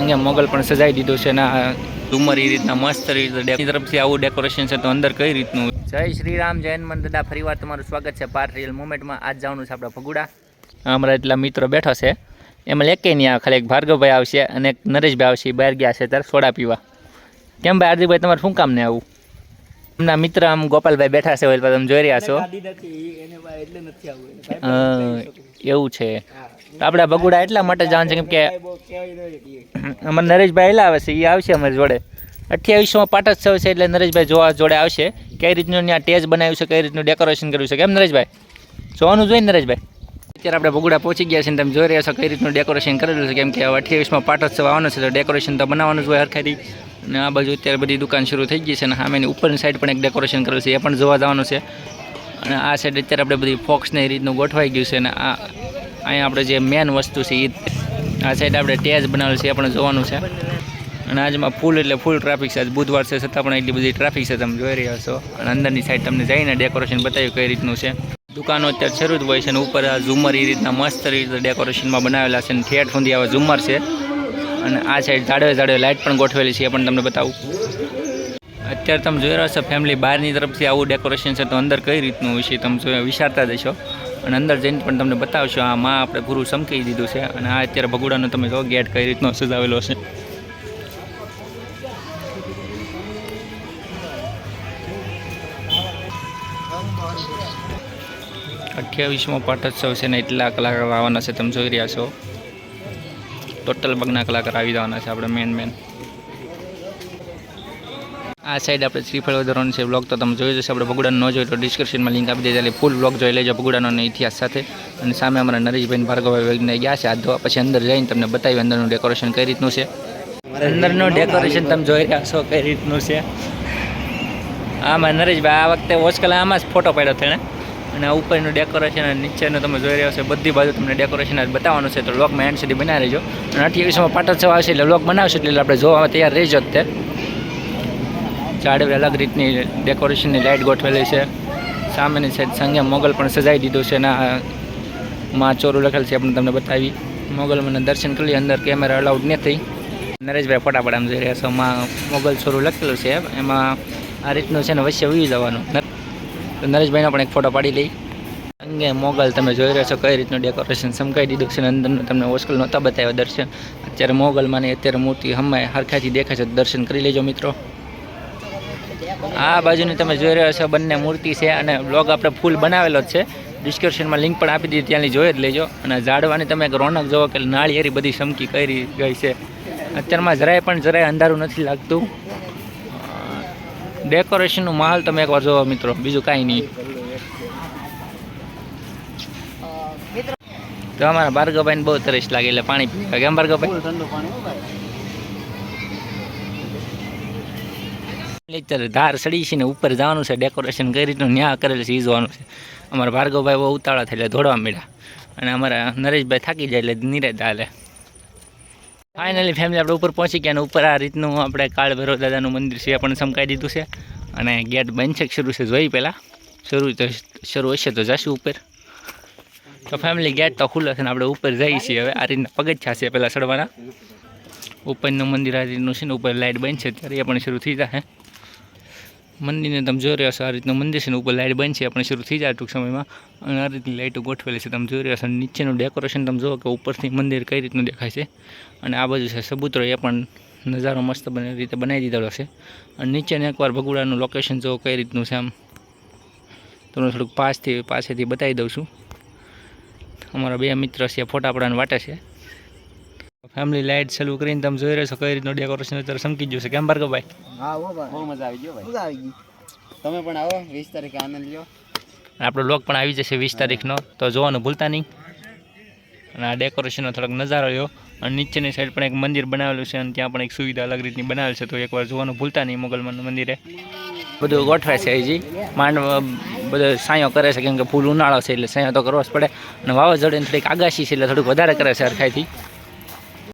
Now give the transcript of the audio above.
અહીંયા મોગલ પણ સજાઈ દીધું છે ને ઝુમર એ રીતના મસ્ત રીતે તરફથી આવું ડેકોરેશન છે. તો અંદર કઈ રીતનું? જય શ્રી રામ, જય હનુમાન દાદા. ફરીવાર તમારું સ્વાગત છે પાર્ટ રિયલ મુમેન્ટમાં. આજ જવાનું છે આપણે ભગુડા. અમારા એટલા મિત્રો બેઠા છે, એમાં એકે નહીં આવે, ખાલી એક ભાર્ગવભાઈ આવશે અને એક નરેશભાઈ આવશે. બહાર ગયા છે ત્યારે સોડા પીવા. કેમ ભાઈ હાર્દિકભાઈ, તમારે શું કામ ને આવું? એમના મિત્ર આમ ગોપાલભાઈ બેઠા છે, તમે જોઈ રહ્યા છો. એવું છે. તો આપણે ભગુડા એટલા માટે જવાનું છે કેમ કે અમારે નરેશભાઈ એલા આવે છે, એ આવશે અમારી જોડે. 28માં પાટોત્સવ છે એટલે નરેશભાઈ જોવા જોડે આવશે. કઈ રીતનું ત્યાં ટેજ બનાવ્યું છે, કઈ રીતનું ડેકોરેશન કર્યું છે, કેમ નરેશભાઈ? જોવાનું જોઈએ નરેશભાઈ. અત્યારે આપણે ભગુડા પહોંચી ગયા છે ને તમે જોઈ રહ્યા છો કઈ રીતનું ડેકોરેશન કરેલું છે. કેમ કે 28માં પાટોત્સવ આવવાનો છે તો ડેકોરેશન તો બનાવવાનું જ હોય હરખાથી. અને આ બાજુ અત્યારે બધી દુકાન શરૂ થઈ ગઈ છે અને સામેની ઉપરની સાઈડ પણ એક ડેકોરેશન કરેલું છે, એ પણ જોવા જવાનું છે. અને આ સાઈડ અત્યારે આપણે બધી ફોક્સને એ રીતનું ગોઠવાઈ ગયું છે. અને અહીંયા આપણે જે મેન વસ્તુ છે એ આ સાઈડ આપણે ટેજ બનાવેલું છે, એ પણ જોવાનું છે. અને આજમાં ફૂલ એટલે ફૂલ ટ્રાફિક છે. આજ બુધવાર છે છતાં પણ એટલી બધી ટ્રાફિક છે, તમે જોઈ રહ્યા છો. અને અંદરની સાઈડ તમને જઈને ડેકોરેશન બતાવ્યું કઈ રીતનું છે. દુકાનો અત્યારે શરૂ જ હોય છે. અને ઉપર આ ઝુમર એ રીતના મસ્ત રીતે ડેકોરેશનમાં બનાવેલા છે. અને ઠેઠ સુધી આવા ઝુમર છે. અને આ સાઈડ જાડવે લાઇટ પણ ગોઠવેલી છે, એ પણ તમને બતાવું. અત્યારે તમે જોઈ રહ્યા છો ફેમિલી બહારની તરફથી આવું ડેકોરેશન છે. તો અંદર કઈ રીતનું હોય છે તમે વિચારતા જશો. અને અંદર જઈને પણ તમને બતાવશો. આ માં આપણે પૂરું ચમકી દીધું છે. અને આ અત્યારે ભગુડાનો તમે જો ગેટ કઈ રીતનો સજાવેલો છે. અઠ્યાવીસમો પાટોત્સવ છે ને એટલા કલાકાર આવવાના છે, તમે જોઈ રહ્યા છો. ટોટલ બગના કલાકાર આવી જવાના છે આપણે મેન. આ સાઈડ આપણે શ્રીફળ વધારવાનું છે. બ્લોગ તો તમે જોઈ જશે. આપણે ભગુડાનો ન જોઈ તો ડિસ્ક્રિપ્શનમાં લિંક આપી દેજો, એટલે ફૂલ બ્લોગ જોઈ લેજો ભગુડાનો ઇતિહાસ સાથે. અને સામે અમારા નરેશભાઈ ભાર્ગવભાઈ વૈજ્ઞાનિક ગયા છે આ પછી અંદર જઈને તમને બતાવ્યું અંદરનું ડેકોરેશન કઈ રીતનું છે. અંદરનું ડેકોરેશન તમે જોઈ રહ્યા છો કઈ રીતનું છે. આમાં નરેશભાઈ આ વખતે ઓછકલા આમાં જ ફોટો પાડ્યો તેણે. અને ઉપરનું ડેકોરેશન અને નીચેનું તમે જોઈ રહ્યા છો, બધી બાજુ તમને ડેકોરેશન જ બતાવવાનું છે. તો બ્લોગમાં એન્ડ સુધી બનાવી રહેજો. અને 28માં પાટોત્સવ આવશે એટલે બ્લોગ બનાવશે એટલે આપણે જોવા તૈયાર રહીજો. જ તે ચાડવે અલગ રીતની ડેકોરેશનની લાઇટ ગોઠવેલી છે. સામેની સાઈડ સંગે મોગલ પણ સજાઈ દીધું છે. અને માં ચોરું લખેલ છે, આપણે તમને બતાવી. મોગલમાં દર્શન કરી અંદર કેમેરા અલાઉડ નથી. નરેશભાઈ ફટાફટ આમ જોઈ રહ્યા છો, માં મોગલ ચોરું લખેલું છે. એમાં આ રીતનું છે ને વચ્ચે ઉઈ જવાનું. તો નરેશભાઈનો પણ એક ફોટો પાડી લઈ. અંગે મોગલ તમે જોઈ રહ્યા છો કઈ રીતનું ડેકોરેશન સમકાઈ દીધું છે. અંદરનું તમને ઓસ્કલ નહોતા બતાવ્યા દર્શન. અત્યારે મોગલમાંની અત્યારે મૂર્તિ હમાય હરખાથી દેખાય છે, દર્શન કરી લેજો મિત્રો. આ બાજુની તમે જોઈ રહ્યા છો બંને મૂર્તિ છે. અને બ્લોગ આપણે ફૂલ બનાવેલો જ છે, ડિસ્ક્રિપ્શનમાં લિંક પણ આપી દીધી, ત્યાંની જોઈ જ લેજો. અને ઝાડવાની તમે એક રોનક જોવો કે નાળિયેરી બધી ચમકી કરી ગઈ છે. અત્યારમાં જરાય અંધારું નથી લાગતું. ડેકોરેશનનું માહોલ તમે એકવાર જોવો મિત્રો, બીજું કાંઈ નહીં. તો અમારા ભાર્ગવભાઈને બહુ તરસ લાગે એટલે પાણી પીવા. કેમ ભાર્ગવભાઈ? ધાર સડી છે ને ઉપર જવાનું છે. ડેકોરેશન કઈ રીતનું ન્યા કરેલું છે એ જોવાનું છે. અમારા ભાર્ગવભાઈ બહુ ઉતાળા થાય એટલે દોડવા મળ્યા. અને અમારા નરેશભાઈ થાકી જાય એટલે નિરાત હાલે. ફાઇનલી ફેમિલી આપણે ઉપર પહોંચી ગયા. અને ઉપર આ રીતનું આપણે કાળ ભૈરવ દાદાનું મંદિર છે, એ પણ ચમકાઈ દીધું છે. અને ગેટ બંધ છે શરૂ છે, જોઈ પહેલાં શરૂ હશે તો જશું ઉપર. તો ફેમિલી ગેટ તો ખુલ્લો છે ને આપણે ઉપર જઈએ છીએ હવે. આ રીતના પગથિયા છે પહેલાં ચડવાના. ઉપરનું મંદિર આ રીતનું છે ને ઉપર લાઇટ બંધ છે ત્યારે એ પણ શરૂ થઈ જાય. મંદિરને તમે જોઈ રહ્યા છો આ રીતનું મંદિર છે ને ઉપર લાઇટ બંધ છે, એ પણ શરૂ થઈ જાય ટૂંક સમયમાં. અને આ રીતની લાઇટો ગોઠવેલી છે તમે જોઈ રહ્યા છો. નીચેનું ડેકોરેશન તમે જુઓ કે ઉપરથી મંદિર કઈ રીતનું દેખાય છે. અને આ બાજુ છે સબૂતરો, એ પણ નજારો મસ્ત રીતે બનાવી દીધેલો છે. અને નીચેને એકવાર ભગુડાનું લોકેશન જુઓ કઈ રીતનું છે. આમ તમને થોડુંક પાસેથી બતાવી દઉં છું. અમારા બે મિત્ર છે, ફોટા પડાવવાની વાટે છે. ફેમિલી લાઇટ ચાલુ કરીને તમે જોઈ રહ્યા છો કઈ રીતનું ડેકોરેશન અત્યારે ચમકી ગયું છે. કેમ ભાર્ગવભાઈ? હા બહુ મજા આવી ગયો ભાઈ, મજા આવી ગઈ. તમે પણ આવો 20 તારીખે આનંદ લ્યો. આપણો બ્લોગ પણ આવી જશે 20 તારીખનો, તો જોવાનું ભૂલતા નહીં. અને આ ડેકોરેશનનો થોડોક નજારો લ્યો. અને નીચેની સાઈડ પણ એક મંદિર બનાવેલું છે અને ત્યાં પણ એક સુવિધા અલગ રીતની બનાવેલ છે, તો એકવાર જોવાનું ભૂલતા નહીં. મોગલમાનું મંદિરે બધું ગોઠવાય છે હજી. માંડ બધો સાયો કરે છે કેમ કે ફૂલ ઉનાળો છે એટલે સાયો તો કરવો જ પડે. અને વાવાઝોડાની થોડીક આગાશી છે એટલે થોડુંક વધારે કરે છે હરખાઈથી.